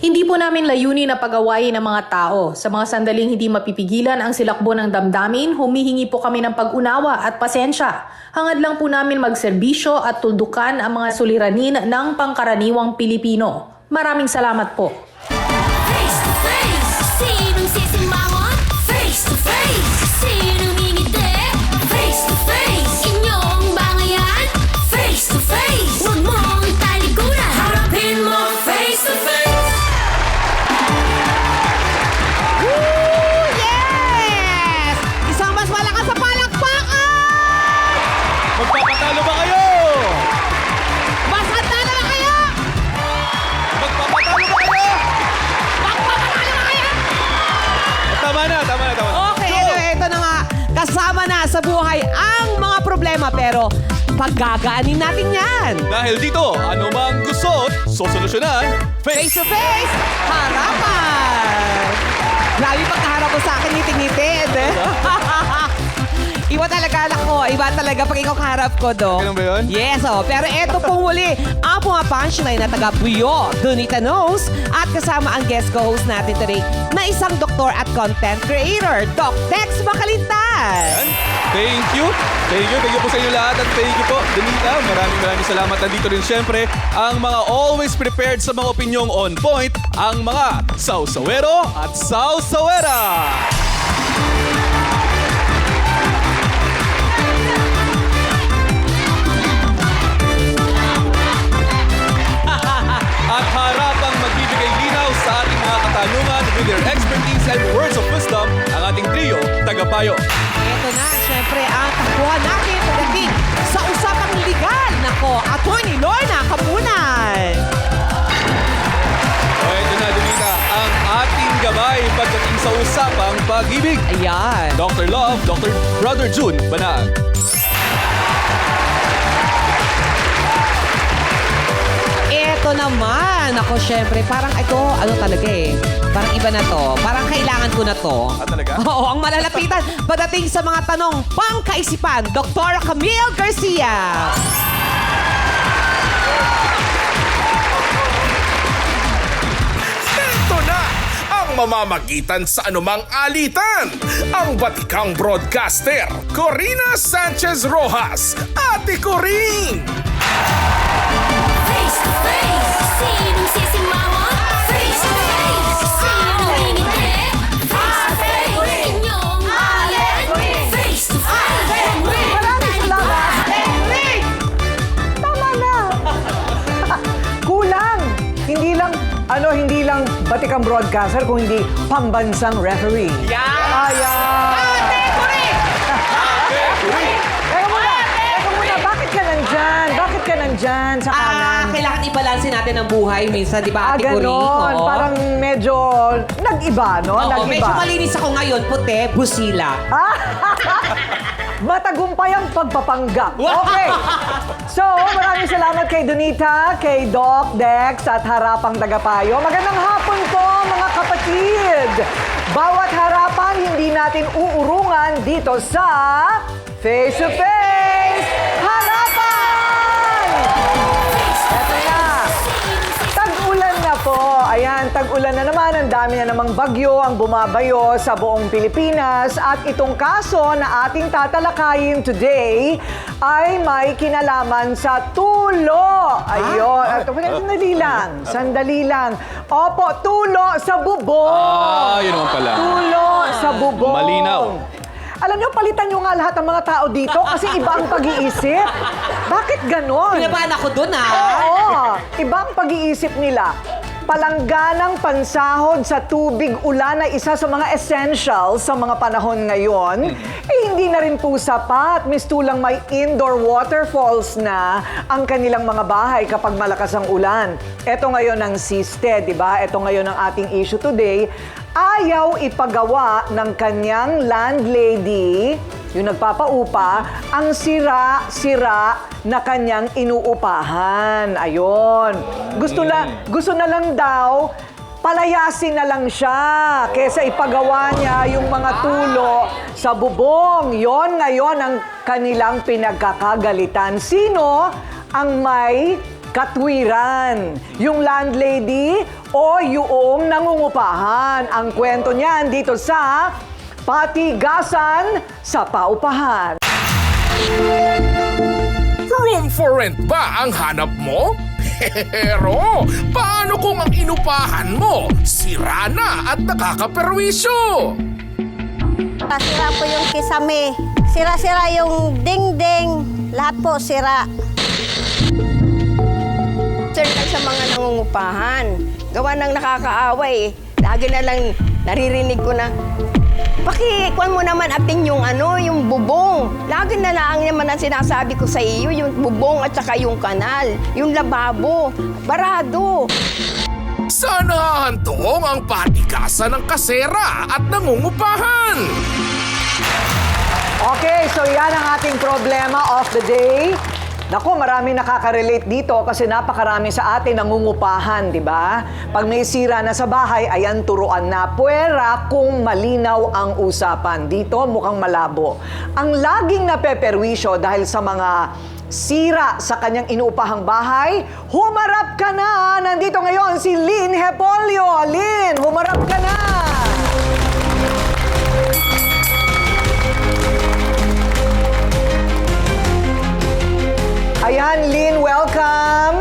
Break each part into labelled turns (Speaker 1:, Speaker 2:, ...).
Speaker 1: Hindi po namin layunin na pag-awayin ng mga tao. Sa mga sandaling hindi mapipigilan ang silakbo ng damdamin, humihingi po kami ng pag-unawa at pasensya. Hangad lang po namin magserbisyo at tuldukan ang mga suliranin ng pangkaraniwang Pilipino. Maraming salamat po.
Speaker 2: Face to face, sinong sisimangon? Face to face, sinong ngingiti? Face to face, inyong bangayan? Face to face, huwag mong talikuran, harapin mo face to face.
Speaker 3: Woo! Yes! Isang mas malakas sa palakpakan!
Speaker 4: Magpapatalo ba kayo?
Speaker 3: Mas handa na ba kayo?
Speaker 4: Magpapatalo ba kayo?
Speaker 3: Magpapatalo ba kayo?
Speaker 4: Tama na.
Speaker 3: Okay,
Speaker 4: Go!
Speaker 3: anyway, ito na nga. Kasama na sa buhay ang mga problema pero paggagaanin natin yan.
Speaker 4: Dahil dito, ano mang gusto, sosolusyonan,
Speaker 3: Face to face, harapan! Grabe pagkaharap mo sa akin, ngiti-ngiti. Iba talaga, anak ko. Iba talaga pag ikaw kaharap ko, Dok.
Speaker 4: Ganun ba yun?
Speaker 3: Yes, oh. Pero eto pong muli, ang punchline na taga-Buyo, Donita Knows, at kasama ang guest co-host natin today na isang doktor at content creator, Doc Dex Makalintan.
Speaker 4: Thank you po sa inyo lahat at thank you po, Donita. Maraming salamat. Nandito rin syempre ang mga always prepared sa mga opinyong on point, ang mga Sausawero at Sausawera. At harapang magbibigay linaw sa ating mga katanungan with their expertise and words of wisdom, ang ating trio, tagapayo.
Speaker 3: Ito na, syempre, ang takbuhan natin pagdating sa usapang legal. Nako, Attorney Lorna Kapunan.
Speaker 4: O ito na, Donita, ang ating gabay pagdating sa usapang pag-ibig.
Speaker 3: Ayan.
Speaker 4: Dr. Love, Dr. Brother June Banag.
Speaker 3: Ito naman, ako syempre, parang ito, ano talaga eh. Parang iba na to. Parang kailangan ko na to.
Speaker 4: Ah, talaga?
Speaker 3: Oo, ang malalapitan pagdating sa mga tanong pangkaisipan, Dr. Camille Garcia.
Speaker 5: Ito na ang mamamagitan sa anumang alitan. Ang batikang broadcaster, Corina Sanchez Rojas. Ate Corin!
Speaker 2: Face to face, sinong sisimangon? Face to face, sinong ngingiti? Face to face, inyong bangayan? Face to face, huwag mong talikuran.
Speaker 6: Tama na. Kulang. Hindi lang batikang broadcaster, kung hindi pambansang referee. Ayan. Teka muna, bakit ka nandyan? Bakit ka nandyan sa kanan?
Speaker 3: Kailangan ibalansin natin ang buhay minsan, di ba, Ate Corinne?
Speaker 6: ganon.
Speaker 3: Oo.
Speaker 6: Parang medyo nag-iba, no?
Speaker 3: Oo,
Speaker 6: Nag-iba.
Speaker 3: medyo malinis ako ngayon, puti, busila.
Speaker 6: Matagumpay ang pagpapanggap. Okay. So, maraming salamat kay Donita, kay Doc Dex at Harapang Tagapayo. Magandang hapon po, mga kapatid. Bawat harapan, hindi natin uurungan dito sa Face to Face Harapan! Eto na. Tag-ulan na po. Ayan, tag-ulan na naman. Ang dami na namang bagyo ang bumabayo sa buong Pilipinas. At itong kaso na ating tatalakayin today ay may kinalaman sa tulo. Ayun. At sandali lang. Opo, tulo sa bubong.
Speaker 4: Yun naman pala.
Speaker 6: Tulo sa bubong.
Speaker 4: Malinaw.
Speaker 6: Alam niyo, palitan niyo nga lahat ng mga tao dito kasi iba ang pag-iisip. Bakit ganon?
Speaker 3: Pinabahan ako dun, ha?
Speaker 6: Oo, iba ang pag-iisip nila. Palangganang pansahod sa tubig ulan ay isa sa mga essentials sa mga panahon ngayon. Hindi na rin po sapat. Mistulang may indoor waterfalls na ang kanilang mga bahay kapag malakas ang ulan. Ito ngayon ang SISTE, di ba? Ito ngayon ang ating issue today. Ayaw ipagawa ng kanyang landlady, yung nagpapaupa, ang sira-sira na kanyang inuupahan. Ayon. Gusto na lang daw, palayasin na lang siya kesa ipagawa niya yung mga tulo sa bubong. Yon ngayon ang kanilang pinagkakagalitan. Sino ang may katwiran. Yung landlady o yung nangungupahan. Ang kwento niyan dito sa Patigasan sa Paupahan.
Speaker 5: Room for rent ba ang hanap mo? Pero, paano kung ang inupahan mo sira na at nakakaperwisyo?
Speaker 7: Sira po yung kisame. Sira-sira yung dingding. Lahat po sira.
Speaker 8: Concern sa mga nangungupahan. Gawa ng nakakaaway. Lagi na lang naririnig ko na, pakikuan mo naman ating yung yung bubong. Lagi na lang naman ang sinasabi ko sa iyo, yung bubong at saka yung kanal, yung lababo, barado.
Speaker 5: Saan nahahantong ang patigasan ng kasera at nangungupahan?
Speaker 6: Okay, so yan ang ating problema of the day. Naku, marami nakaka-relate dito kasi napakarami sa atin nangungupahan, di ba? Pag may sira na sa bahay, ayan turuan na. Puwera kung malinaw ang usapan. Dito mukhang malabo. Ang laging napeperwisyo dahil sa mga sira sa kanyang inuupahang bahay, humarap ka na! Nandito ngayon si Lynn Hepolio. Lynn, humarap ka na! Ayan, Lynn, welcome!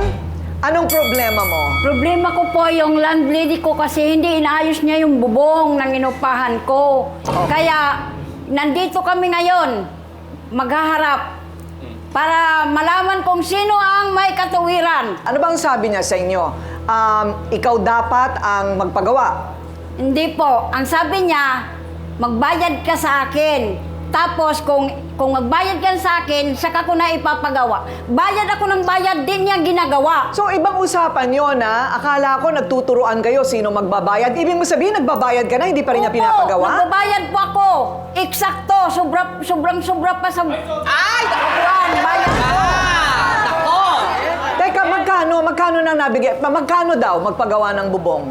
Speaker 6: Anong problema mo?
Speaker 9: Problema ko po yung landlady ko kasi hindi inaayos niya yung bubong ng inupahan ko. Kaya nandito kami ngayon, maghaharap para malaman kung sino ang may katuwiran.
Speaker 6: Ano bang sabi niya sa inyo? Ikaw dapat ang magpagawa.
Speaker 9: Hindi po. Ang sabi niya, magbayad ka sa akin. Tapos kung magbayad ka sa akin, saka ko na ipapagawa. Bayad ako ng bayad, din niya ginagawa.
Speaker 6: So, ibang usapan yun, ha? Akala ko nagtuturuan kayo sino magbabayad. Ibig mo sabihin, nagbabayad ka na, hindi pa rin niya pinapagawa?
Speaker 9: Nagbabayad po ako. Eksakto. Sobrang-sobra pa sa... Ay! Bayad ko.
Speaker 6: Teka, magkano nang nabigay? Magkano daw magpagawa ng bubong?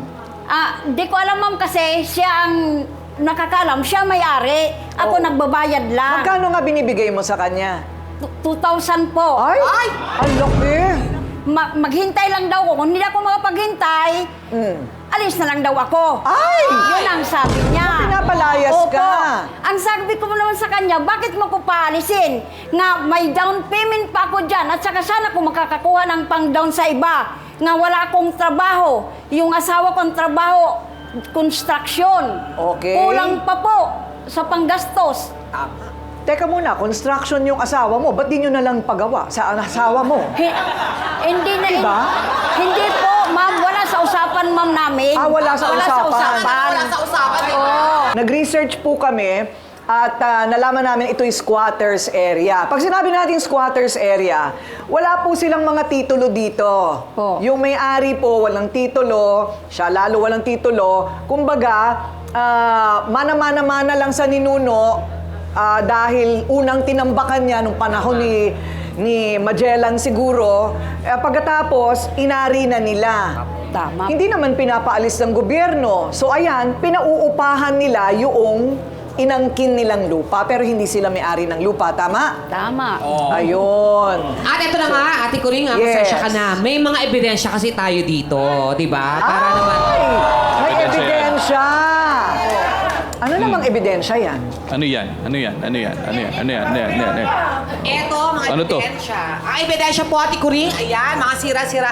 Speaker 9: Di ko alam, ma'am, kasi siya ang nakakalam. Siya may-ari. Ako nagbabayad lang.
Speaker 6: Magkano nga binibigay mo sa kanya?
Speaker 9: 2,000 po.
Speaker 6: Ay! Ang laki!
Speaker 9: Maghintay lang daw ako. Kung hindi ako makapaghintay, alis na lang daw ako.
Speaker 6: Ay!
Speaker 9: Yun ang sabi niya.
Speaker 6: Pinapalayas
Speaker 9: Opo.
Speaker 6: ka.
Speaker 9: Ang sabi ko naman sa kanya, bakit mo ko paalisin? Nga may down payment pa ako dyan. At saka sana kung makakakuha ng pang-down sa iba. Nga wala akong trabaho. Yung asawa kong trabaho, construction.
Speaker 6: Okay.
Speaker 9: Kulang pa po sa panggastos.
Speaker 6: Teka muna, construction yung asawa mo. Ba't di nyo nalang pagawa sa asawa mo?
Speaker 9: Hindi na.
Speaker 6: Diba?
Speaker 9: Hindi po, ma'am. Wala sa usapan, ma'am, namin.
Speaker 6: Wala sa usapan.
Speaker 9: Wala sa usapan.
Speaker 6: Nag-research po kami at nalaman namin ito'y squatters area. Pag sinabi natin squatters area, wala po silang mga titulo dito.
Speaker 9: Po.
Speaker 6: Yung may-ari po walang titulo, siya lalo walang titulo. Kumbaga, mana-mana lang sa ninuno dahil unang tinambakan niya nung panahon ni Magellan siguro. Pagkatapos, inari na nila.
Speaker 9: Tama.
Speaker 6: Hindi naman pinapaalis ng gobyerno. So ayan, pinauupahan nila yung inangkin nilang lupa pero hindi sila may-ari ng lupa. Tama?
Speaker 9: Tama.
Speaker 6: Ayun.
Speaker 3: At ito na nga, Ate Coring,
Speaker 6: Yes.
Speaker 3: pasensya ka na. May mga ebidensya kasi tayo dito, di ba? Para naman...
Speaker 6: Ay! May
Speaker 4: Ebidensya
Speaker 6: ebidensya! Ano namang ebidensya yan?
Speaker 4: Ano yan? Ano yan? Ano yan? Ano yan? Ano yan? Ano yan? Ano yan?
Speaker 3: Eto, mga
Speaker 4: Ano to?
Speaker 3: ebidensya. Ang ebidensya po, Ate Coring, ayan, mga sira-sira.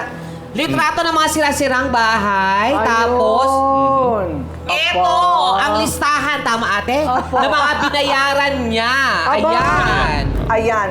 Speaker 3: Litrato ng mga sira-sirang bahay. Tapos,
Speaker 6: Ayun.
Speaker 3: eto, ang listahan, tama ate?
Speaker 6: Opo.
Speaker 3: Na mga binayaran niya.
Speaker 6: Aba.
Speaker 3: Ayan.
Speaker 6: Ayan.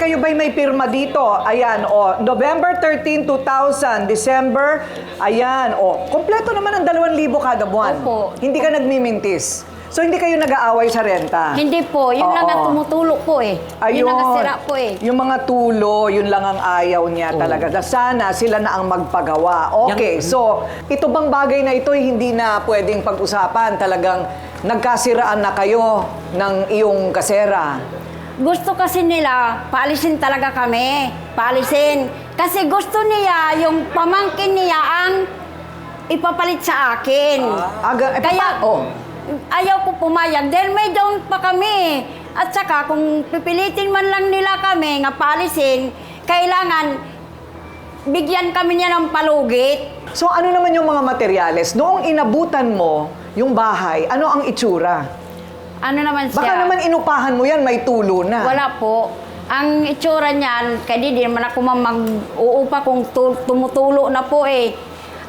Speaker 6: Kayo ba'y may pirma dito? Ayan, November 13, 2000, December, ayan, kompleto naman ang 2,000 kada buwan.
Speaker 9: Opo.
Speaker 6: Hindi ka nagmimintis. So, hindi kayo nag-aaway sa renta?
Speaker 9: Hindi po. Yun lang ang
Speaker 6: Oo.
Speaker 9: tumutulok po eh. Yun ang nasira po eh.
Speaker 6: Yung mga tulo, yun lang ang ayaw niya talaga. Sana sila na ang magpagawa. Okay, so ito bang bagay na ito hindi na pwedeng pag-usapan? Talagang nagkasiraan na kayo ng iyong kasera.
Speaker 9: Gusto kasi nila, paalisin talaga kami. Paalisin. Kasi gusto niya, yung pamangkin niya ang ipapalit sa akin. Kaya, ayaw ko pumayag dahil may down pa kami. At saka kung pipilitin man lang nila kami nga paalisin, kailangan bigyan kami niya ng palugit.
Speaker 6: So ano naman yung mga materyales? Noong inabutan mo yung bahay, ano ang itsura?
Speaker 9: Ano naman siya?
Speaker 6: Baka naman inupahan mo yan, may tulo na.
Speaker 9: Wala po. Ang itsura niyan, kaya di naman ako mag-uupa kung tumutulo na po eh.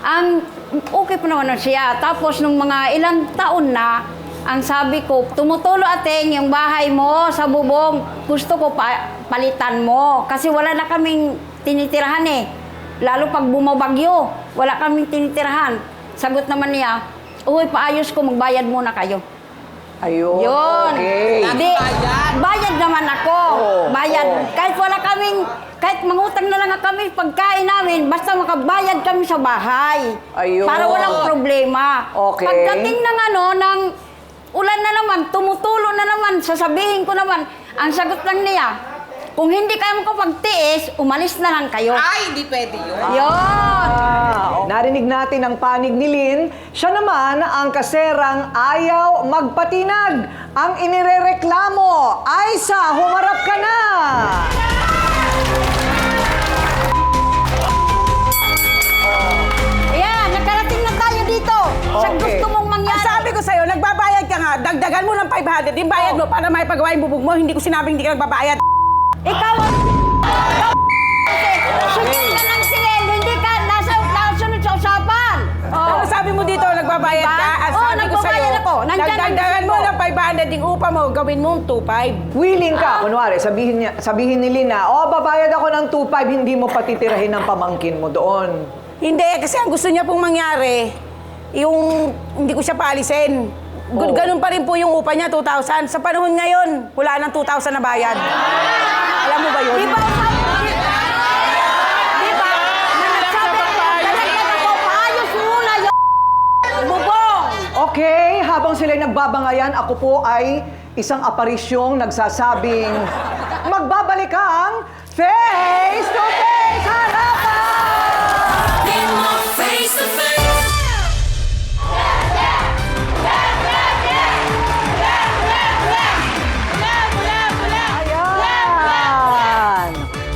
Speaker 9: Ang okay po naman siya. Tapos nung mga ilang taon na, ang sabi ko, tumutulo ating yung bahay mo sa bubong. Gusto ko palitan mo. Kasi wala na kaming tinitirahan eh. Lalo pag bumabagyo, wala kaming tinitirahan. Sagot naman niya, uy, paayos ko, magbayad muna kayo.
Speaker 6: Ayun,
Speaker 9: Yun.
Speaker 6: okay.
Speaker 9: Di, bayad naman ako. Bayad. Kahit wala kaming, kahit mangutang na lang kami pagkain namin, basta makabayad kami sa bahay.
Speaker 6: Ayun.
Speaker 9: Para walang problema.
Speaker 6: Okay.
Speaker 9: Pagdating ng ng ulan na naman, tumutulo na naman, sasabihin ko naman, ang sagot lang niya, kung hindi kayo makapagtiis, umalis na lang kayo.
Speaker 3: Ay, hindi pwede yun.
Speaker 9: Yun.
Speaker 6: Narinig natin ang panig ni Lynn. Siya naman ang kaserang ayaw magpatinag. Ang inirereklamo, Aiza, humarap ka na!
Speaker 9: Ayan, nakarating na tayo dito. Sa
Speaker 6: Okay.
Speaker 9: gusto mong mangyari.
Speaker 10: Sabi ko sa'yo, nagbabayad ka nga, dagdagan mo ng 500, yung bayad mo para may pagawa yung bubog mo, hindi ko sinabing hindi ka nagbabayad.
Speaker 9: Ikaw ang... Sunod ka ng singil, hindi ka nasunod sa usapan.
Speaker 10: Ano sabi mo dito, nagbabayad
Speaker 9: Diba?
Speaker 10: ka? At
Speaker 9: Oo,
Speaker 10: sabi ko sa'yo,
Speaker 9: nagbabayad ako. Nandyan ang
Speaker 10: dagdagan
Speaker 9: receipt
Speaker 10: mo
Speaker 9: mo.
Speaker 10: ng 500, yung upa mo, gawin mo 2,500.
Speaker 6: Willing ka, kunwari, sabihin ni Lynn na, babayad ako ng 2,500, hindi mo patitirahin ng pamangkin mo doon.
Speaker 10: Hindi, kasi ang gusto niya pong mangyari, yung hindi ko siya paalisin. Ganun pa rin po yung upa niya, 2,000. Sa panahon ngayon, wala nang 2,000 na bayad. Alam mo ba yun?
Speaker 9: Di ba? Di ba? Na nagsabi ko, dadagdag ako, paayos muna yung bubong.
Speaker 6: Okay, habang sila'y nagbabangayan, ako po ay isang aparisyong nagsasabing magbabalik ang Face to Face Harapan!
Speaker 2: Been more face to face.
Speaker 6: Ayan!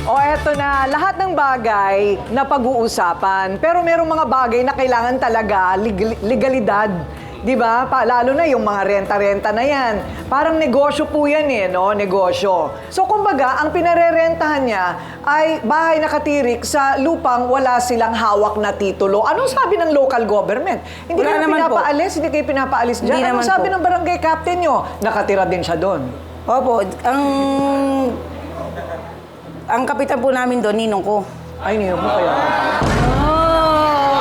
Speaker 6: O eto na, lahat ng bagay na pag-uusapan. Pero merong mga bagay na kailangan talaga legalidad. Di ba? Lalo na yung mga renta-renta na yan. Parang negosyo po yan eh, no? Negosyo. So, kumbaga, ang pinarerentahan niya ay bahay na katirik sa lupang wala silang hawak na titulo. Anong sabi ng local government? Hindi
Speaker 10: Wala
Speaker 6: kayo
Speaker 10: naman po.
Speaker 6: pinapaalis? Hindi kayo pinapaalis dyan?
Speaker 10: Hindi
Speaker 6: Anong
Speaker 10: naman
Speaker 6: sabi
Speaker 10: po.
Speaker 6: ng barangay captain nyo? Nakatira din siya doon.
Speaker 10: Opo, ang kapitan po namin doon, ninong ko.
Speaker 6: Ay, niyo mo kaya.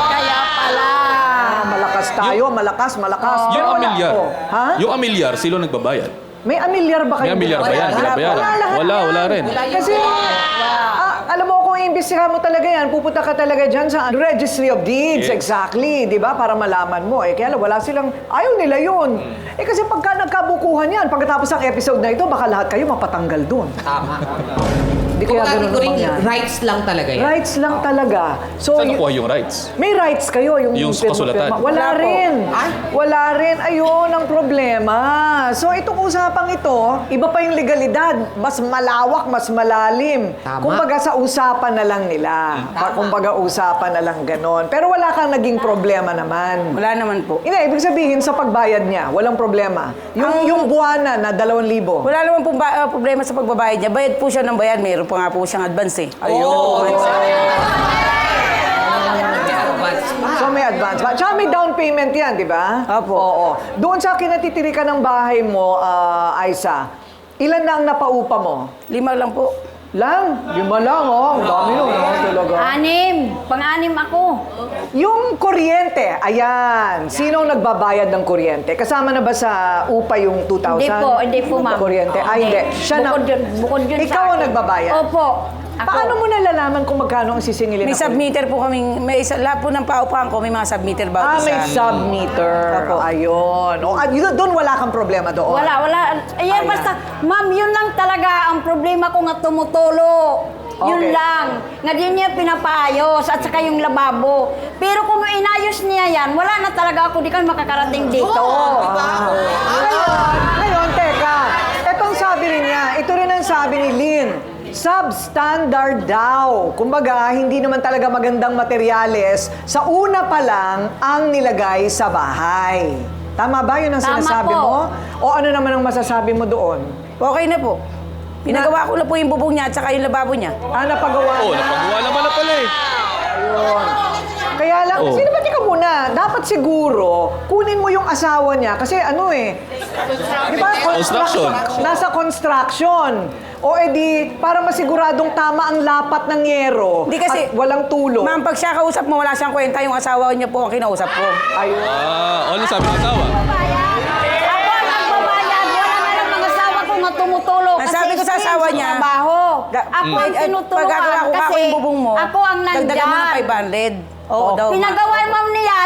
Speaker 9: Kaya pala.
Speaker 6: Malakas tayo, malakas.
Speaker 4: Yung
Speaker 6: Pero wala
Speaker 4: amilyar.
Speaker 6: po. Ha?
Speaker 4: Yung amilyar, sino nagbabayad?
Speaker 6: May amilyar ba kayo?
Speaker 4: May amilyar ba yan? Binabayaran? Wala rin.
Speaker 6: Kasi, alam mo kung iimbestigahan mo talaga yan, pupunta ka talaga dyan sa Registry of Deeds.
Speaker 4: Yes.
Speaker 6: Exactly, di ba? Para malaman mo. Kaya lang, wala silang, ayaw nila yun. Kasi pagka nagkabukuhan yan, pagkatapos ng episode na ito, baka lahat kayo mapatanggal dun.
Speaker 3: Tama.
Speaker 6: Di kaya ganun naman yan.
Speaker 3: Rights lang talaga yan.
Speaker 6: Rights lang talaga. So,
Speaker 4: Saan nakuha yung rights?
Speaker 6: may rights kayo,
Speaker 4: Yung kasulatan.
Speaker 6: Wala
Speaker 10: Wala po.
Speaker 6: rin. Wala rin. Ayun ang problema. So, itong usapang ito, iba pa yung legalidad. Mas malawak, mas malalim.
Speaker 3: Tama.
Speaker 6: Kumbaga sa usapan na lang nila. Kumbaga usapan na lang ganon. Pero wala kang naging problema naman.
Speaker 10: Wala naman po.
Speaker 6: Hindi, ibig sabihin sa pagbayad niya, walang problema. Yung buwanan na 2,000.
Speaker 10: Wala naman pong problema sa pagbabayad niya. Bayad po siya ng bayad. Meron pa nga po siyang advance eh.
Speaker 6: So may advance pa. Tsaka may down payment yan, di ba?
Speaker 10: Opo.
Speaker 6: Oo. Doon sa kinatitirikan ng bahay mo, Aiza, ilan na ang napaupa mo?
Speaker 10: 5 lang po.
Speaker 6: 5 lang, oh. Ang dami nun, oh, talaga.
Speaker 9: 6. Pang-anim ako.
Speaker 6: Yung kuryente, ayan. Sino ang nagbabayad ng kuryente? Kasama na ba sa upa yung 2,000?
Speaker 9: Hindi po, ma'am.
Speaker 6: Kuryente? Ay, hindi. Siya na.
Speaker 9: Bukod yun
Speaker 6: Ikaw ang nagbabayad?
Speaker 9: Opo. Ako.
Speaker 6: Paano mo nalalaman kung magkano ang sisingilin
Speaker 10: May
Speaker 6: na kuryente?
Speaker 10: submeter po kaming, lahat po ng paupahan ko, may mga submeter bawat
Speaker 6: May
Speaker 10: isa.
Speaker 6: submeter.
Speaker 10: Opo.
Speaker 6: Ayun. Doon wala kang problema doon.
Speaker 9: Wala. Ayan, basta, ma'am, yun lang talaga ang problema ko nga tumutulo. Yun
Speaker 6: Okay.
Speaker 9: lang. Nga din niya pinapaayos at saka yung lababo. Pero kung inayos niya yan, wala na talaga ako, di kami makakarating dito.
Speaker 6: Ngayon, teka. Etong sabi rin niya, ito rin ang sabi ni Lynn. substandard daw. Kumbaga, hindi naman talaga magandang materyales sa una pa lang ang nilagay sa bahay. Tama ba yun ang
Speaker 9: Tama
Speaker 6: sinasabi
Speaker 9: po.
Speaker 6: mo? O ano naman ang masasabi mo doon?
Speaker 10: Okay na po. Pinagawa ko na po yung bubong niya at saka yung lababo niya.
Speaker 6: Napagawa
Speaker 4: Oh,
Speaker 6: na.
Speaker 4: napagawa naman na pala eh.
Speaker 6: Ayun. Kaya lang,
Speaker 4: Oh.
Speaker 6: sino ba ka muna? Dapat siguro, kunin mo yung asawa niya. Kasi ano eh, di ba?
Speaker 4: Construction.
Speaker 6: Nasa construction. O edi, para masiguradong tama ang lapat ng yero.
Speaker 10: Hindi kasi-
Speaker 6: At walang tulong.
Speaker 10: Ma'am, pag siya kausap mo, wala siyang kwenta, yung asawa niya po ang kinausap ko.
Speaker 6: Ayun.
Speaker 4: Ano sabi ng asawa?
Speaker 9: Ako ang nagbabayad. Wala na lang mga asawa ko na tumutulong.
Speaker 10: Ang sabi ko sa asawa niya,
Speaker 9: trabaho. Ako ang
Speaker 10: Pag
Speaker 9: tinutulungan
Speaker 10: gagawa ko
Speaker 9: kasi
Speaker 10: yung bubong mo,
Speaker 9: ako ang
Speaker 10: dagdagan mo ng
Speaker 9: nandyan.
Speaker 10: 500. Oo daw.
Speaker 9: Pinagawa mo niya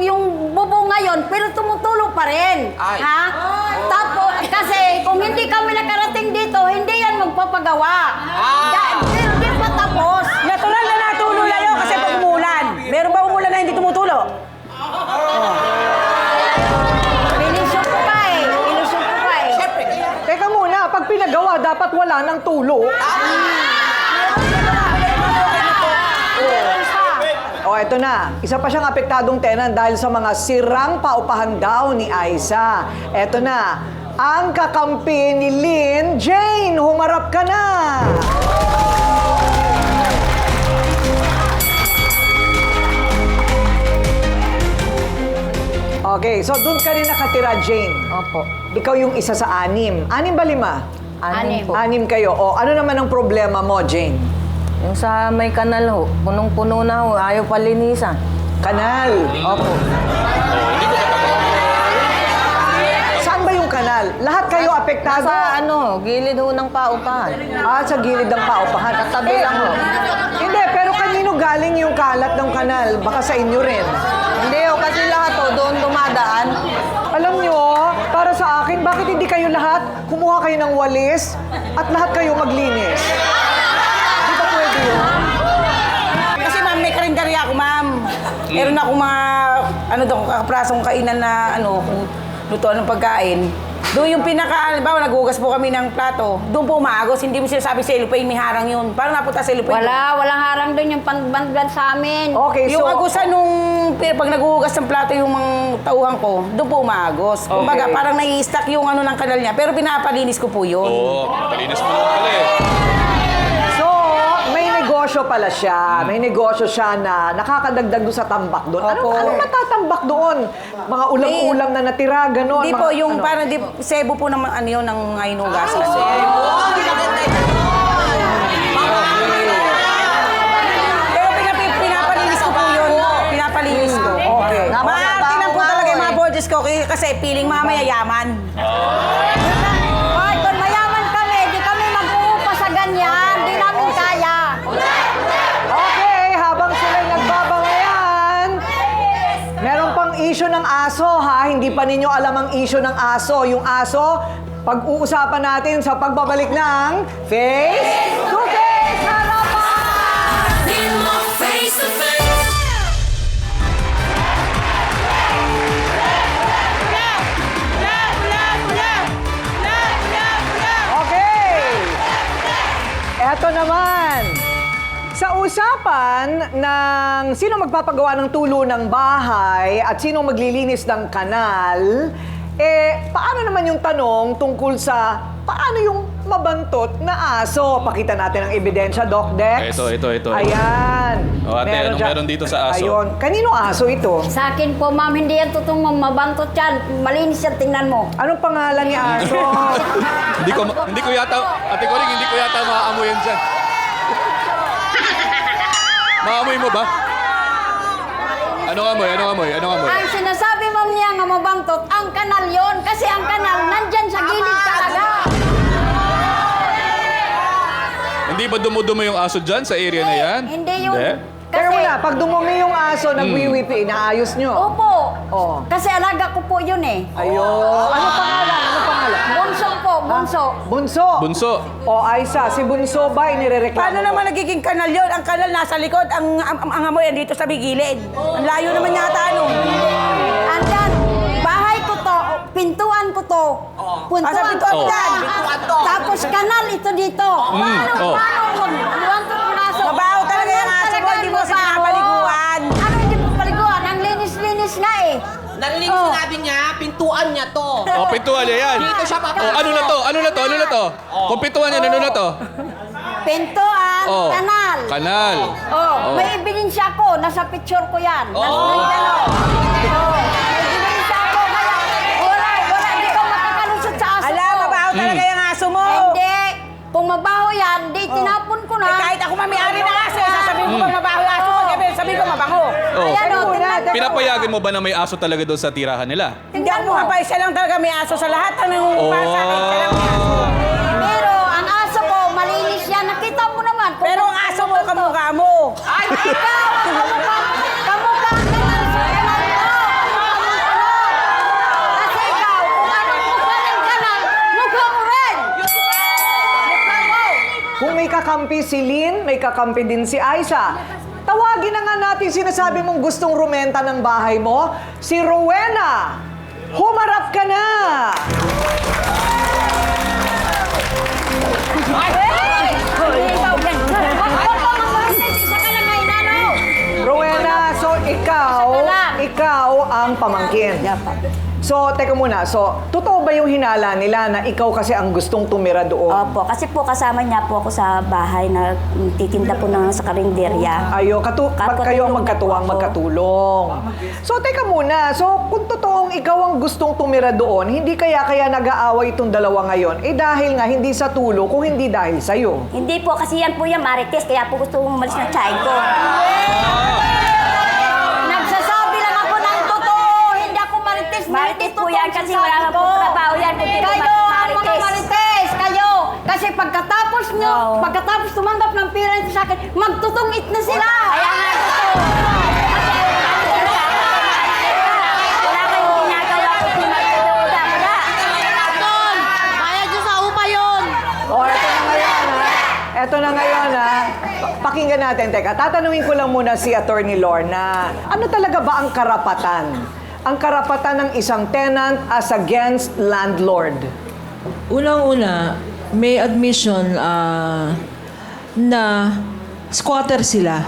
Speaker 9: yung bubong ngayon, pero tumutulong pa rin. Ha? Tapos, kasi kung hindi kami nakarating dito, hindi yan magpapagawa. Hindi pa tapos.
Speaker 10: Natural na natulo na yun kasi pag umulan. Meron ba umulan na hindi tumutulo?
Speaker 9: Ilusyon ko pa eh. Ilusyon ko pa eh.
Speaker 6: Teka muna, pag pinagawa, dapat wala ng tulo. O, eto na. Isa pa siyang apektadong tenant dahil sa mga sirang paupahan daw ni Aiza. Eto na. Ang kakampi ni Lynn Jane, humarap ka na! Okay, so doon ka rin nakatira, Jane.
Speaker 11: Opo.
Speaker 6: Ikaw yung isa sa 6. 6 ba 5?
Speaker 9: Anim.
Speaker 6: 6 kayo. O, ano naman ang problema mo, Jane?
Speaker 11: Yung sa may kanal ho, punong-puno na ho, ayaw palinisan.
Speaker 6: Kanal.
Speaker 11: Opo.
Speaker 6: Saan ba yung kanal? Lahat kayo apektado?
Speaker 11: Sa ano, gilid ho ng paupahan.
Speaker 6: Sa gilid ng paupahan.
Speaker 11: Katabi lang ho.
Speaker 6: Hindi, pero kanino galing yung kalat ng kanal? Baka sa inyo rin.
Speaker 11: Hindi ho, kasi lahat ho, doon dumadaan.
Speaker 6: Alam nyo, para sa akin, bakit hindi kayo lahat kumuha kayo ng walis at lahat kayo maglinis? Di ba pwede yun?
Speaker 10: Kasi ma'am, may karinderya ako, ma'am. Meron akong mga, kakaprasong kainan na, lutuan ng pagkain. Doon yung naghugas po kami ng plato. Doon po umaagos. Hindi mo sinasabi sa cellophane, may harang yun. Parang napunta sa cellophane.
Speaker 9: Walang harang doon yung panbandban sa amin.
Speaker 6: Okay,
Speaker 10: Yung
Speaker 6: so...
Speaker 10: agusan pag naghuhugas ng plato yung mga tauhan ko, doon po umaagos. Kumbaga, parang nai-stack yung ng kanal niya. Pero pinapalinis ko po yun.
Speaker 4: Oo, palinis mo naman pala eh.
Speaker 6: So, may negosyo pala siya. May negosyo siya na nakakadagdag doon sa tambak doon.
Speaker 10: Opo.
Speaker 6: Anong matatambak doon? Mga ulam-ulam na natira, gano'n?
Speaker 10: Hindi
Speaker 6: mga,
Speaker 10: po, yung parang sebo po ng yun, ng hinugasan. Pero pinapalinis ko po yun. Pinapalinis ko.
Speaker 6: Okay.
Speaker 10: Maartinan po talaga yung mga borders ko kasi feeling mamaya yaman.
Speaker 9: Hoy, kung mayaman kami, di kami mag-uupa sa ganyan. Di namin kaya.
Speaker 6: Okay, habang sila'y nagbabangayan, meron pang issue ng aso, ha? Hindi pa ninyo alam ang issue ng aso. Yung aso, pag-uusapan natin sa pagbabalik ng Face to Face Harapan!
Speaker 2: Been more face to face.
Speaker 6: Okay! Eto naman. Sa usapan ng sino magpapagawa ng tulo ng bahay at sino maglilinis ng kanal, paano naman yung tanong tungkol sa paano yung mabantot na aso? Pakita natin ang ebidensya, Doc Dex.
Speaker 4: Ito.
Speaker 6: Ayan.
Speaker 4: O, ate, anong
Speaker 6: dyan.
Speaker 4: meron dito sa aso?
Speaker 6: Ayun. Kanino aso ito?
Speaker 9: Sa akin po, ma'am, hindi yan totoong mabantot yan. Malinis yan, tingnan mo.
Speaker 6: Anong pangalan ni aso?
Speaker 4: Hindi ko yata, ate Coring, hindi ko yata maamoy yan dyan. Maamoy mo ba? Anong amoy?
Speaker 9: Ang sinasabi ma'am niya nga mabantot, ang kanal yon. Kasi ang kanal, nandyan sa gilid talaga.
Speaker 4: Hindi ba dumudumi yung aso dyan sa area na yan?
Speaker 9: Hindi yun.
Speaker 6: Teka muna, pag dumumi yung aso, nagwiwipi, inaayos nyo?
Speaker 9: Opo.
Speaker 6: Oo.
Speaker 9: Kasi alaga ko po yun eh.
Speaker 6: Ayun. Ano pangalan?
Speaker 9: Bunso po, bunso.
Speaker 6: Bunso. O, Aiza, si Bunso ba inirereklamo?
Speaker 10: Paano naman nagiging kanal yun? Ang kanal nasa likod, ang amoy andito sa bigilid. Ang layo naman yata,
Speaker 9: Andyan, bahay ko to, pintuan ko to. puntuan
Speaker 10: Sa pintuan
Speaker 9: ko
Speaker 10: yan.
Speaker 9: yan. Tapos kanal ito dito. Paano magbuwan to piraso?
Speaker 10: Mabaho talaga yung aso mo, hindi mo kasi pinapaliguan.
Speaker 9: Ano hindi mo paliguan? Ang linis-linis nga eh.
Speaker 3: Narinig sinabi niya, pintuan niya to.
Speaker 4: Oh, pintuan niya yan.
Speaker 3: Dito siya papasok.
Speaker 4: Oh, ano na to? Ano na to? Ano na to? Kung pintuan niya, ano na to?
Speaker 9: Pintuan,
Speaker 4: Oh.
Speaker 9: kanal.
Speaker 4: Kanal.
Speaker 9: May ebidensya ko. Nasa picture ko yan. May ebidensya ko. Kaya wala, hindi ka makakalusot sa aso
Speaker 10: Ala,
Speaker 9: ko.
Speaker 10: mabaho talaga yung aso mo.
Speaker 9: Hindi. Kung mabaho yan, di tinapon ko na.
Speaker 10: Eh, kahit ako may-ari ng aso, sasabihin ko ba mabaho yung aso mo? Sabihin ko mabango.
Speaker 4: Oh.
Speaker 9: Ayan o, tingnan mo.
Speaker 4: Pinapayagan mo ba na may aso talaga doon sa tirahan nila?
Speaker 10: Hindi ako mukha siya lang talaga may aso sa lahat. Ang nangungupa sa akin, siya lang may aso.
Speaker 9: Pero ang aso ko, malinis yan. Nakita mo naman. Kung
Speaker 10: Pero ang aso mo, kamukha mo.
Speaker 9: Ay, ikaw! Kamukha ka ng kanal mo! Kasi ikaw, kung anong mukha ng kanal, mukha mo rin! Mukha mo!
Speaker 6: Kung may kakampi si Lynn, may kakampi din si Aiza. Tawagin na nga natin sinasabi mong gustong rumenta ng bahay mo, si Rowena. Humarap ka na! Rowena, so ikaw ang pamangkin. So, teka muna. So, totoo ba yung hinala nila na ikaw kasi ang gustong tumira doon?
Speaker 12: Opo, kasi po kasama niya po ako sa bahay na titinda po sa karinderya.
Speaker 6: Ayo, kayo ang magkatuwang
Speaker 12: po ako.
Speaker 6: magkatulong. So, teka muna. So, kung totoong ikaw ang gustong tumira doon, hindi kaya nag-aaway itong dalawa ngayon? Eh, dahil nga hindi sa tulo, kung hindi dahil sa'yo.
Speaker 12: Hindi po, kasi yan po yung marites, kaya po gusto kong umalis na tiyahin ko.
Speaker 9: Nagsasabi lang ako ng totoo. Hindi ako marites.
Speaker 12: Marites po yan kasi wala nga po trabaho yan. Kundi po
Speaker 9: Kayo ang mga
Speaker 12: marites.
Speaker 9: marites. Kayo. Kasi pagkatapos nyo,
Speaker 12: No.
Speaker 9: pagkatapos tumanggap ng parents sa akin, magtutungit na sila.
Speaker 12: Kaya nga gusto. Wala kayong ginagawa ko pinagtutuda. Wala.
Speaker 9: Bayad nyo sa upa yun.
Speaker 6: O, eto na ngayon, ha? Eto na ngayon, ha? Pakinggan natin. Teka, tatanungin ko lang muna si Attorney Lorna. Ano talaga ba ang karapatan? Ang karapatan ng isang tenant as against landlord?
Speaker 13: Unang-una, may admission na squatter sila.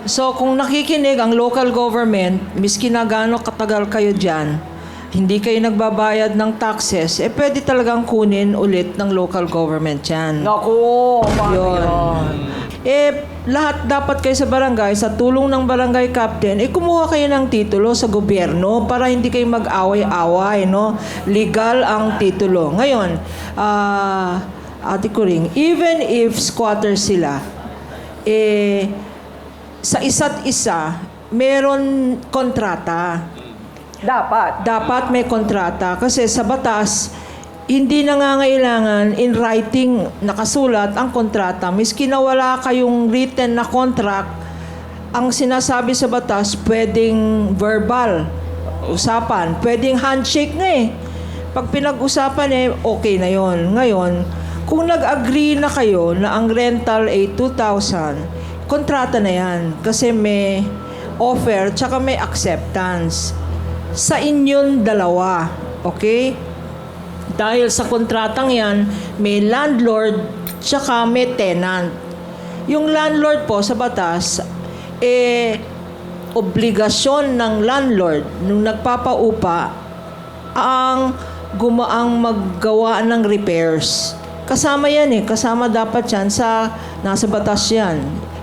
Speaker 13: So kung nakikinig ang local government, miski na gaano katagal kayo dyan, hindi kayo nagbabayad ng taxes, eh pwede talagang kunin ulit ng local government yan.
Speaker 6: Naku, paano yun?
Speaker 13: Eh, lahat dapat kayo sa barangay, sa tulong ng barangay captain, eh kumuha kayo ng titulo sa gobyerno para hindi kayo mag-away-away, no? Legal ang titulo. Ngayon, Ate Kuring, even if squatter sila, eh, sa isa't isa, meron kontrata. Dapat may kontrata. Kasi sa batas, hindi nangangailangan in writing nakasulat ang kontrata. Miski na wala kayong written na contract, ang sinasabi sa batas, pwedeng verbal, usapan. Pwedeng handshake nga eh. Pag pinag-usapan eh, okay na yon. Ngayon, kung nag-agree na kayo na ang rental ay 2,000, kontrata na yan. Kasi may offer, tsaka may acceptance. Sa inyong dalawa. Okay? Dahil sa kontratang yan, may landlord tsaka may tenant. Yung landlord po sa batas, obligasyon ng landlord nung nagpapaupa ang maggawa ng repairs. Kasama yan kasama dapat yan nasa batas yan.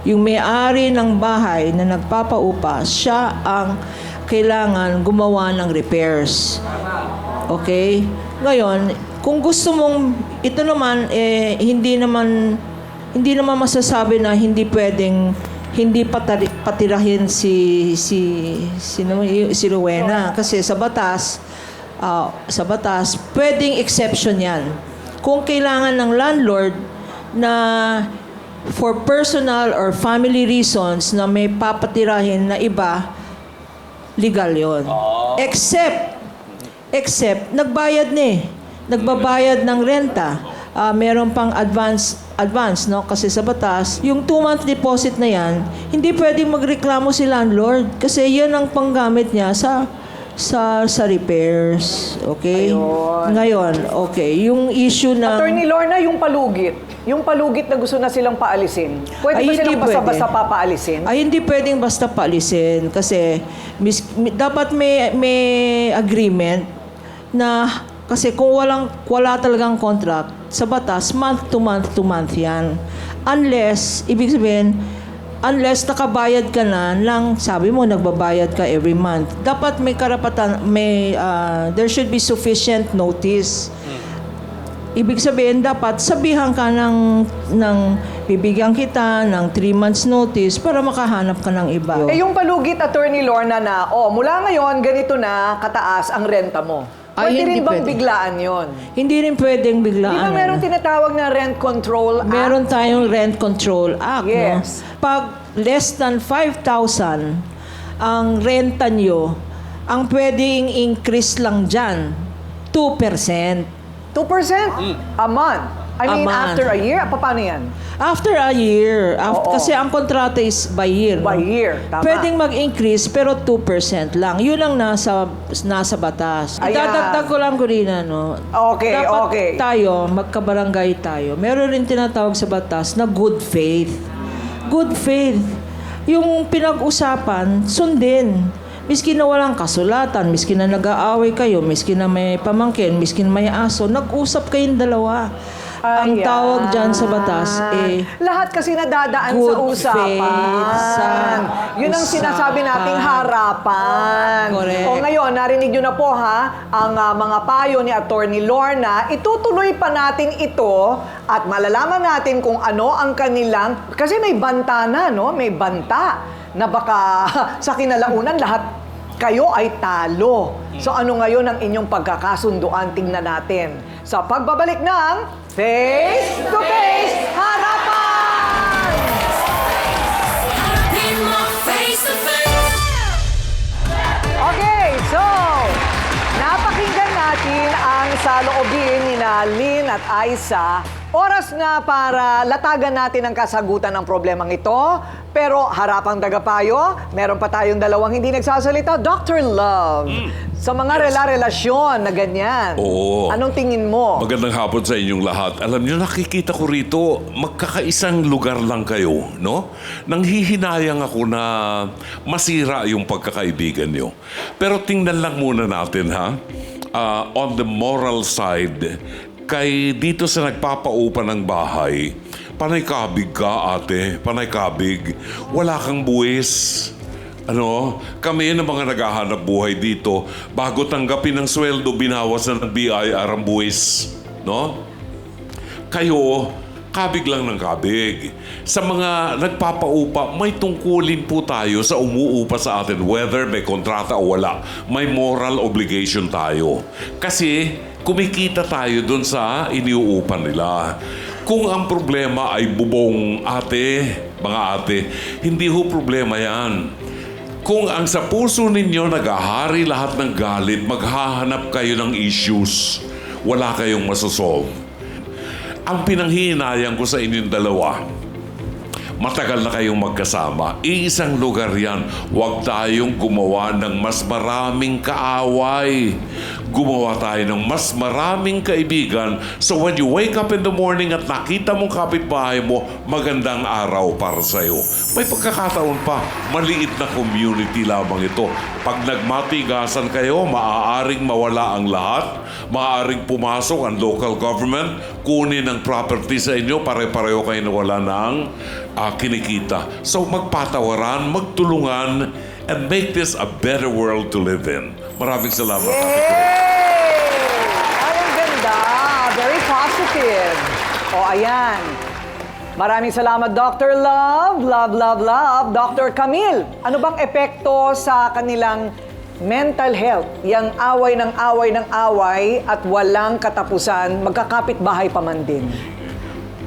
Speaker 13: Yung may-ari ng bahay na nagpapaupa, siya ang kailangan gumawa ng repairs. Okay? Ngayon, kung gusto mong ito naman hindi naman masasabi na hindi pwedeng hindi patirahin si Rowena kasi sa batas pwedeng exception 'yan. Kung kailangan ng landlord na for personal or family reasons na may papatirahin na iba, legal 'yon. Except, nagbayad nagbabayad ng renta. Meron pang advance, no? Kasi sa batas, yung 2-month deposit na yan, hindi pwedeng magreklamo si landlord kasi yan ang panggamit niya sa sa repairs. Okay? Ngayon, okay. Yung issue na...
Speaker 6: Attorney Lorna, yung palugit na gusto na silang paalisin, pwede ba silang basta-basta papaalisin?
Speaker 13: Ay, hindi pwedeng basta paalisin kasi dapat may agreement na kasi kung wala talagang contract sa batas, month to month yan. Unless, ibig sabihin, unless nakabayad ka na ng, sabi mo, nagbabayad ka every month. Dapat may karapatan, there should be sufficient notice. Ibig sabihin, dapat sabihan ka ng bibigyan kita ng 3 months notice para makahanap ka ng iba.
Speaker 6: Yung palugit, Attorney Lorna, na, mula ngayon, ganito na kataas ang renta mo. Pwede rin bang biglaan yon?
Speaker 13: Hindi rin pwedeng biglaan.
Speaker 6: Di ba meron tinatawag na Rent Control Act?
Speaker 13: Meron tayong Rent Control Act.
Speaker 6: Yes.
Speaker 13: No? Pag less than 5,000 ang renta nyo, ang pwedeng increase lang dyan, 2%.
Speaker 6: 2% a month? I mean, after a year? Paano yan?
Speaker 13: After a year. Kasi ang kontrata is by year.
Speaker 6: By year, tama.
Speaker 13: Pwedeng mag-increase pero 2% lang. Yun ang nasa batas.
Speaker 6: Ayan.
Speaker 13: Idadagdag ko lang, Corina, no?
Speaker 6: Okay,
Speaker 13: Dapat
Speaker 6: okay.
Speaker 13: tayo, magkabarangay tayo. Meron rin tinatawag sa batas na good faith. Good faith. Yung pinag-usapan, sundin. Miski na walang kasulatan, miski na nag-aaway kayo, miski na may pamangkin, miski na may aso, nag-usap kayong dalawa. Ang tawag dyan sa batas,
Speaker 6: lahat kasi nadadaan
Speaker 13: good
Speaker 6: sa usapan.
Speaker 13: faith,
Speaker 6: Yun ang sinasabi nating harapan.
Speaker 13: Correct.
Speaker 6: O ngayon, narinig nyo na po ang mga payo ni Attorney Lorna. Itutuloy pa natin ito at malalaman natin kung ano ang kanilang... Kasi may banta na, no? May banta na baka sa kinalaunan lahat kayo ay talo. So ano ngayon ang inyong pagkakasunduan? Tingnan natin sa pagbabalik ng Face to Face Harapan!
Speaker 2: Harapin mo face to face.
Speaker 6: Okay, so napakinggan natin ang saloobin ni Lynn at Aiza. Oras na para latagan natin ang kasagutan ng problemang ito. Pero harapang tagapayo, meron pa tayong dalawang hindi nagsasalita. Dr. Love, sa mga relasyon na ganyan, anong tingin mo?
Speaker 14: Magandang hapon sa inyong lahat. Alam niyo, nakikita ko rito, magkakaisang lugar lang kayo, no? Nanghihinayang ako na masira yung pagkakaibigan niyo. Pero tingnan lang muna natin, ha? On the moral side, kay dito sa nagpapaupa ng bahay, panay-kabig ka, ate. Panay-kabig. Wala kang buwis. Kami ng mga naghahanap buhay dito, bago tanggapin ng sweldo, binawas na ng BIR ang buwis. No? Kayo, kabig lang ng kabig. Sa mga nagpapaupa, may tungkulin po tayo sa umuupa sa atin, whether may kontrata o wala. May moral obligation tayo. Kasi kumikita tayo dun sa iniuupan nila. Kung ang problema ay bubong, mga ate, hindi ho problema yan. Kung ang sa puso ninyo naghahari lahat ng galit, maghahanap kayo ng issues. Wala kayong masosolve. Ang pinanghihinayang ko sa inyong dalawa, matagal na kayong magkasama. Iisang lugar yan. Huwag tayong gumawa ng mas maraming kaaway. Gumawa tayo ng mas maraming kaibigan. So when you wake up in the morning at nakita mong kapitbahay mo, magandang araw para sa'yo. May pagkakataon pa, maliit na community lamang ito. Pag nagmatigasan kayo, maaaring mawala ang lahat. Maaaring pumasok ang local government, kunin ang property sa inyo, pare-pareho kayo nawala ng kinikita. So magpatawaran, magtulungan, and make this a better world to live in. Maraming salamat.
Speaker 6: Ay, ang ganda. Very positive. Ayan. Maraming salamat, Dr. Love. Love. Dr. Camille, ano bang epekto sa kanilang mental health? Yang away ng away at walang katapusan, magkakapit bahay pa man din.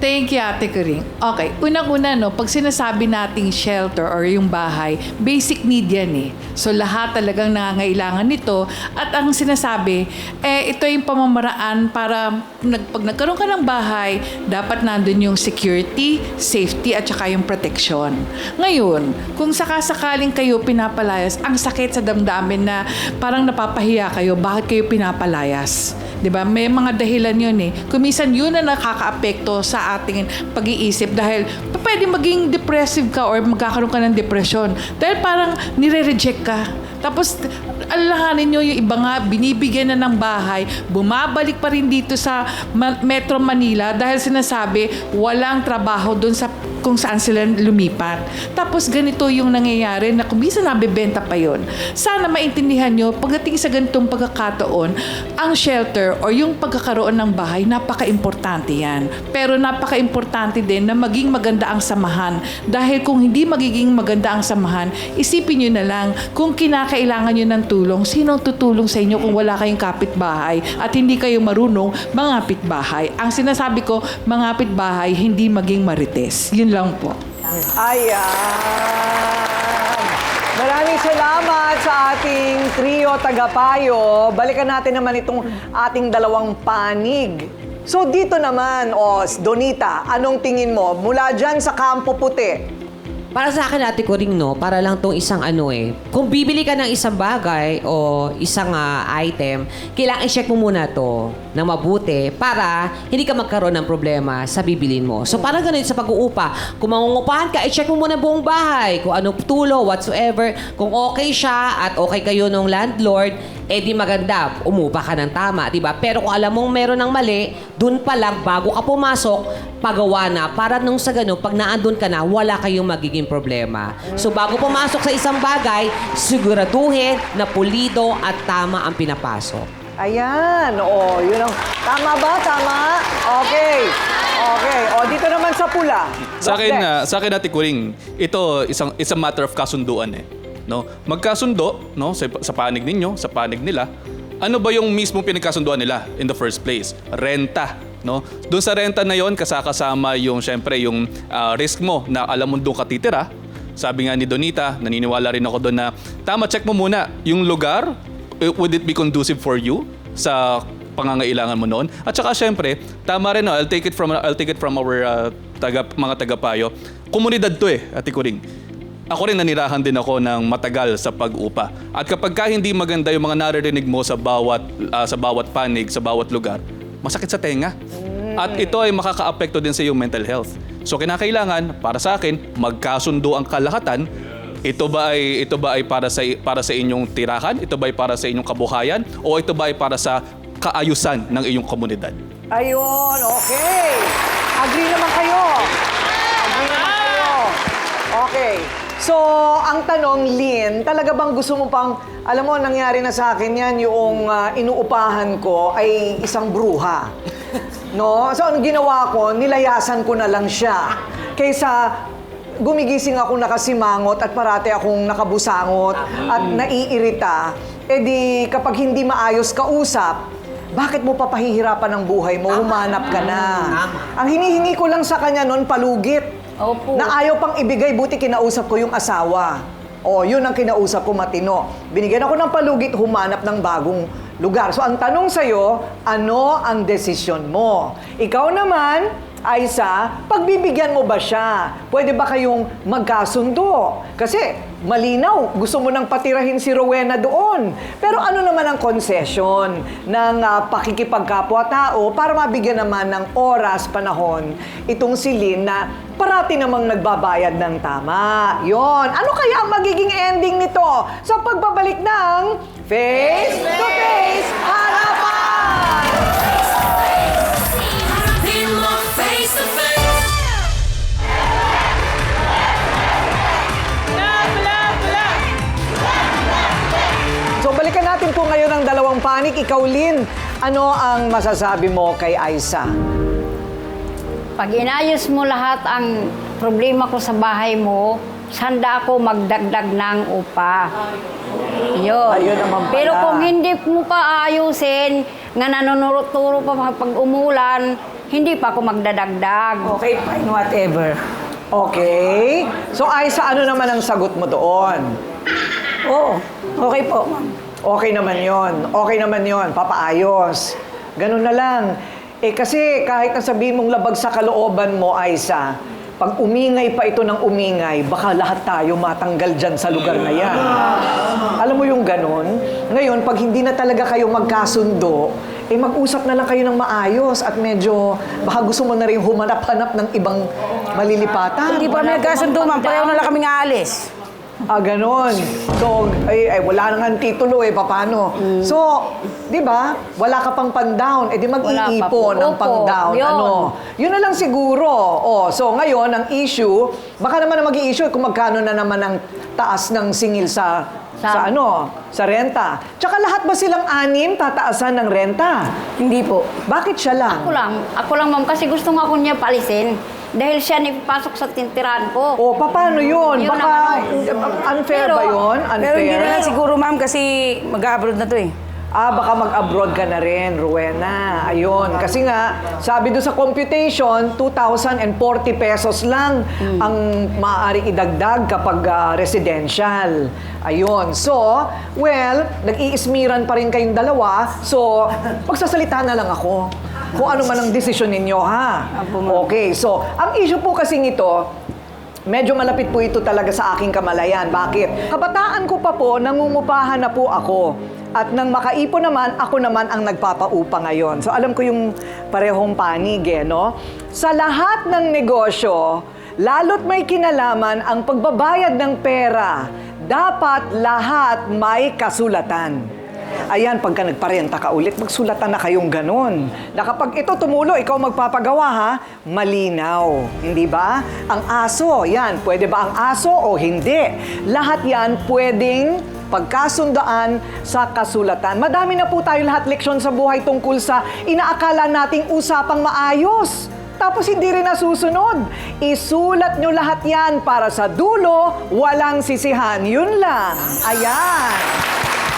Speaker 15: Thank you, Ate Kuring. Okay, unang-una, no, pag sinasabi nating shelter or yung bahay, basic need yan eh. So, lahat talagang nangangailangan nito. At ang sinasabi, ito yung pamamaraan para pag nagkaroon ka ng bahay, dapat nandun yung security, safety, at saka yung protection. Ngayon, kung sakasakaling kayo pinapalayas, ang sakit sa damdamin na parang napapahiya kayo, bakit kayo pinapalayas? 'Di ba? May mga dahilan yun eh. Kumisan yun na nakakaapekto sa ating pag-iisip dahil pwede maging depressive ka or magkakaroon ka ng depression dahil parang nire-reject ka. Tapos, alalahanin nyo yung iba nga, binibigyan na ng bahay, bumabalik pa rin dito sa Metro Manila dahil sinasabi, walang trabaho doon sa kung saan sila lumipat. Tapos ganito yung nangyayari na kung minsan nabibenta pa yon. Sana maintindihan nyo, pagdating sa ganitong pagkakataon, ang shelter o yung pagkakaroon ng bahay, napaka-importante yan. Pero napaka-importante din na maging maganda ang samahan. Dahil kung hindi magiging maganda ang samahan, isipin nyo na lang, kung kinakailangan nyo ng tulong, sinong tutulong sa inyo kung wala kayong kapitbahay at hindi kayo marunong mangapit bahay. Ang sinasabi ko, mangapit bahay, hindi maging marites. Yun lang po.
Speaker 6: Ayan. Maraming salamat sa ating trio tagapayo. Balikan natin naman itong ating dalawang panig. So dito naman, Donita, anong tingin mo? Mula dyan sa Kampo Puti.
Speaker 3: Para sa akin, Ate Kuring, no, para lang tong isang kung bibili ka ng isang bagay o isang item, kailangan i-check mo muna to ng mabuti para hindi ka magkaroon ng problema sa bibilin mo. So, parang ganun sa pag-uupa. Kung mangungupahan ka, i-check mo muna buong bahay. Kung anong tulo, whatsoever. Kung okay siya at okay kayo ng landlord, di maganda, umupa ka ng tama, diba? Pero kung alam mong meron ng mali, dun pa lang, bago ka pumasok, pagawa na. Para nung sa ganun, pag naandun ka na, wala kayong magiging problema. So, bago pumasok sa isang bagay, siguraduhin na pulido at tama ang pinapasok.
Speaker 6: Ayan, yun ang... Tama ba? Tama? Okay. Dito naman sa pula.
Speaker 4: Sa akin, Ate Kuring, ito it's a matter of kasunduan eh. No? Magkasundo, no, sa panig ninyo, sa panig nila. Ano ba yung mismo pinagkasunduan nila in the first place? Renta, no? Doon sa renta na yon, kasama yung syempre yung risk mo na alam mo doon ka titira. Sabi nga ni Donita, naniniwala rin ako doon na tama, check mo muna yung lugar, would it be conducive for you sa pangangailangan mo noon? At saka syempre, tama rin, no? I'll take it from our mga tagapayo. Komunidad to eh, Ate Kuring. Ako rin nanirahan din ako ng matagal sa pag-upa. At kapag hindi maganda yung mga naririnig mo sa bawat panig, sa bawat lugar, masakit sa tenga. At ito ay makaka-apekto din sa iyong mental health. So kinakailangan, para sa akin, magkasundo ang kalahatan. Ito ba ay para sa inyong tirahan? Ito ba ay para sa inyong kabuhayan? O ito ba ay para sa kaayusan ng iyong komunidad?
Speaker 6: Ayun, okay. Agree naman kayo. Okay. So, ang tanong, Lynn, talaga bang gusto mo pang, alam mo, nangyari na sa akin yan, yung inuupahan ko ay isang bruha. No? So, ang ginawa ko, nilayasan ko na lang siya. Kaysa gumigising ako nakasimangot at parati akong nakabusangot at naiirita, di kapag hindi maayos kausap, bakit mo papahihirapan ang buhay mo? Humanap ka na. Ang hinihingi ko lang sa kanya noon, palugit.
Speaker 9: Opo.
Speaker 6: Na ayaw pang ibigay, buti kinausap ko yung asawa. Yun ang kinausap ko, matino. Binigyan ako ng palugit, humanap ng bagong lugar. So, ang tanong sa'yo, ano ang desisyon mo? Ikaw naman, Aiza, pagbibigyan mo ba siya? Pwede ba kayong magkasundo? Kasi malinaw, gusto mo nang patirahin si Rowena doon. Pero ano naman ang concession ng pakikipagkapwa-tao para mabigyan naman ng oras, panahon, itong si Lynn na parati namang nagbabayad ng tama. Yon. Ano kaya ang magiging ending nito sa pagbabalik ng Face to Face Harapan?
Speaker 2: Face to face.
Speaker 6: So balikan natin po ngayon ang dalawang panig. Ikaw, Lynn, ano ang masasabi mo kay Aiza?
Speaker 9: Pag inayos mo lahat ang problema ko sa bahay mo, sanda ako magdagdag ng upa. Yun.
Speaker 6: Ayun naman pala.
Speaker 9: Pero kung hindi mo pa ayusin, nga nanunuro-turo pa mga pag umulan, hindi pa ako magdadagdag.
Speaker 10: Okay, fine, whatever.
Speaker 6: Okay. So, Aisa, ano naman ang sagot mo doon?
Speaker 10: Oo, okay po, ma'am.
Speaker 6: Okay naman yon. Okay naman yon. Papaayos. Ganun na lang. Eh kasi kahit na sabihin mong labag sa kalooban mo, Aisa, pag umingay pa ito ng umingay, baka lahat tayo matanggal dyan sa lugar na yan. Alam mo yung ganun? Ngayon, pag hindi na talaga kayo magkasundo, eh mag-usap na lang kayo ng maayos at medyo baka gusto mo na rin humanap-hanap ng ibang malilipatan.
Speaker 10: Hindi pa may nagkasundo, ma'am. Pareho na lang kaming aalis.
Speaker 6: Ah, ganon. So, ay wala nang titulo eh, paano? So, di ba, wala ka pang pan-down, eh di mag-iipon ng pang-down. Ano? Yun na lang siguro. Oh, so ngayon, ang issue, baka naman na mag-i-issue kung magkano na naman ang taas ng singil sa renta. Tsaka lahat ba silang anim tataasan ng renta?
Speaker 10: Hindi po.
Speaker 6: Bakit siya lang?
Speaker 9: Ako lang ma'am, kasi gusto nga ako niya palisin. Dahil siya nipasok sa tintirahan ko.
Speaker 6: O, paano yun?
Speaker 9: Yun
Speaker 6: Baka
Speaker 9: ang
Speaker 6: unfair ba yun? Unfair?
Speaker 10: Pero hindi na lang siguro, ma'am, kasi mag-abroad na to eh.
Speaker 6: Ah, baka mag-abroad ka na rin, Rowena. Ayun. Kasi nga, sabi doon sa computation, 2,040 pesos lang ang maaaring idagdag kapag residential. Ayun. So, well, nag-iismiran pa rin kayong dalawa. So, magsasalita na lang ako. Kung ano man ang desisyon ninyo, ha? Okay. So, ang issue po kasing ito, medyo malapit po ito talaga sa aking kamalayan. Bakit? Kabataan ko pa po, nangungupahan na po ako. At nang makaipon naman, ako naman ang nagpapaupa ngayon. So alam ko yung parehong panig no? Sa lahat ng negosyo, lalo't may kinalaman ang pagbabayad ng pera, dapat lahat may kasulatan. Ayan, pagka nagparenta ka ulit, magsulatan na kayong ganun. Na kapag ito tumulo, ikaw magpapagawa ha, malinaw. Hindi ba? Ang aso, yan, pwede ba ang aso o hindi? Lahat yan pwedeng pagkasundaan sa kasulatan. Madami na po tayo lahat leksyon sa buhay tungkol sa inaakala nating usapang maayos. Tapos hindi rin nasusunod. Isulat nyo lahat yan para sa dulo, walang sisihan. Yun lang. Ayan.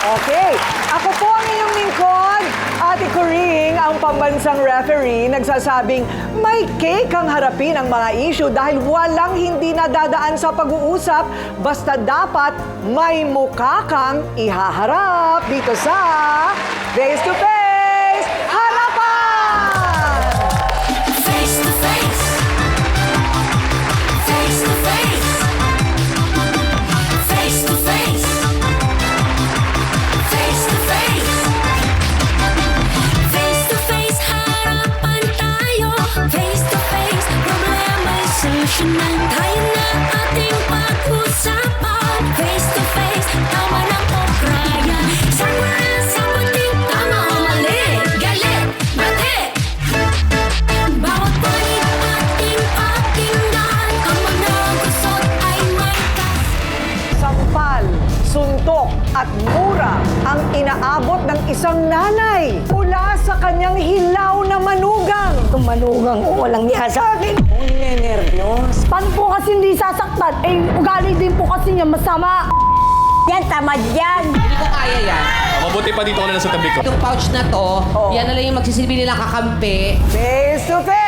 Speaker 6: Okay. Ako po ang inyong lingkod, Ate Coring, ang pambansang referee, nagsasabing may cake ang harapin ang mga issue dahil walang hindi nadadaan sa pag-uusap, basta dapat may mukha kang ihaharap dito sa Face to Face Harapan!
Speaker 2: Face to face. Face to face. Face to face. Face to face. Face to face, harapan tayo. Face to face, problema'y solusyonan. Kaya na ating pag-usapan. Face to face, tama ng okraya. Sagutin, tama o mali. Galit, mati. Bawat panig ating pakinggan. Ang mga gusot ay may
Speaker 6: Sampal, suntok at mura ang inaabot ng isang nanay mula sa kanyang hilaw na manugang.
Speaker 10: Itong manugang ko, walang niya sa akin.
Speaker 6: Nervyos.
Speaker 10: Paano po kasi hindi sasaktan? Eh, ugali din po kasi niya masama. Yan, tamad yan.
Speaker 3: Hindi ko kaya yan.
Speaker 4: Mabuti pa dito ko na lang sa tabi ko.
Speaker 3: Yung pouch na to, yan na lang yung magsisilbi nilang kakampi.
Speaker 6: Face to face!